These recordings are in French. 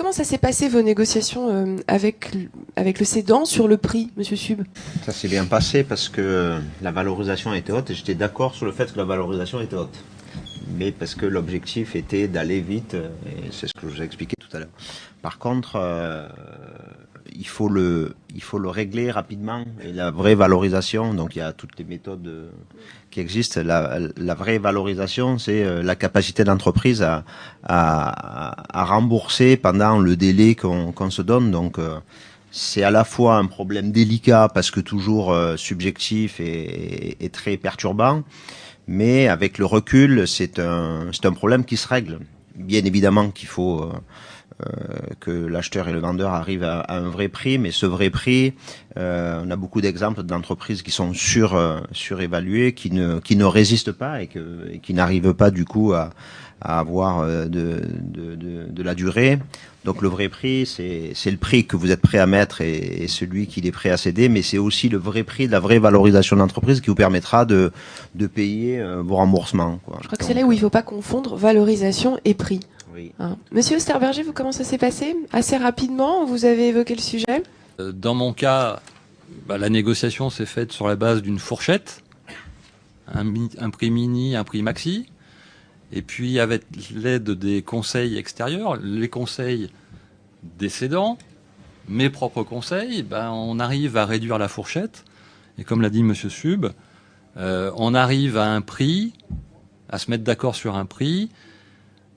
comment ça s'est passé vos négociations avec le cédant sur le prix, Monsieur Sub? Ça s'est bien passé parce que la valorisation était haute et j'étais d'accord sur le fait que la valorisation était haute. Mais parce que l'objectif était d'aller vite, et c'est ce que je vous ai expliqué tout à l'heure. Par contre, il faut le régler rapidement. Et la vraie valorisation, donc il y a toutes les méthodes qui existent. La vraie valorisation, c'est la capacité d'entreprise à rembourser pendant le délai qu'on se donne. Donc c'est à la fois un problème délicat parce que toujours subjectif et très perturbant. Mais avec le recul, c'est un problème qui se règle. Bien évidemment qu'il faut que l'acheteur et le vendeur arrivent à un vrai prix, mais ce vrai prix, on a beaucoup d'exemples d'entreprises qui sont surévaluées, qui ne résistent pas et qui n'arrivent pas du coup à avoir de la durée. Donc le vrai prix, c'est le prix que vous êtes prêt à mettre et celui qu'il est prêt à céder, mais c'est aussi le vrai prix, la vraie valorisation d'entreprise qui vous permettra de payer vos remboursements, quoi. Je crois que c'est là où il ne faut pas confondre valorisation et prix. Oui. Hein. Monsieur Osterberger, vous, comment ça s'est passé? Assez rapidement, vous avez évoqué le sujet. Dans mon cas, la négociation s'est faite sur la base d'une fourchette, un prix mini, un prix maxi. Et puis, avec l'aide des conseils extérieurs, les conseils des cédants, mes propres conseils, on arrive à réduire la fourchette. Et comme l'a dit Monsieur Sub, on arrive à un prix, à se mettre d'accord sur un prix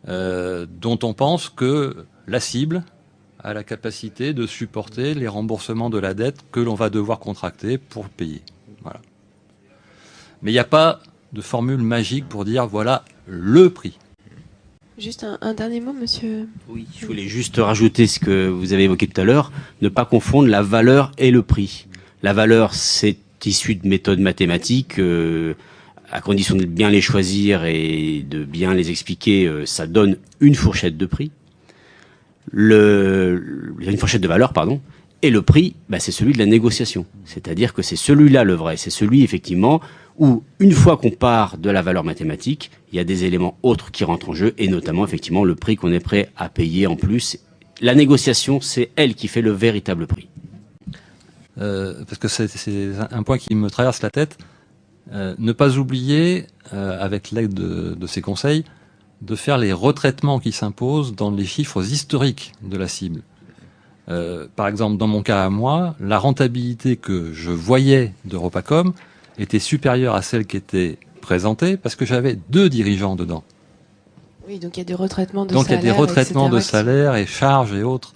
dont on pense que la cible a la capacité de supporter les remboursements de la dette que l'on va devoir contracter pour payer. Voilà. Mais il n'y a pas de formule magique pour dire voilà le prix. Juste un dernier mot, monsieur. Oui, je voulais juste rajouter ce que vous avez évoqué tout à l'heure, ne pas confondre la valeur et le prix. La valeur, c'est issu de méthodes mathématiques, à condition de bien les choisir et de bien les expliquer, ça donne une fourchette de prix. Une fourchette de valeur, pardon. Et le prix, c'est celui de la négociation. C'est-à-dire que c'est celui-là le vrai. C'est celui, effectivement, où, une fois qu'on part de la valeur mathématique, il y a des éléments autres qui rentrent en jeu, et notamment, effectivement, le prix qu'on est prêt à payer en plus. La négociation, c'est elle qui fait le véritable prix. Parce que c'est un point qui me traverse la tête. Ne pas oublier, avec l'aide de ces conseils, de faire les retraitements qui s'imposent dans les chiffres historiques de la cible. Par exemple, dans mon cas à moi, la rentabilité que je voyais d'Europacom était supérieure à celle qui était présentée parce que j'avais 2 dirigeants dedans. Oui, donc il y a des retraitements de salaire. Donc il y a des retraitements etc., de salaire et charges et autres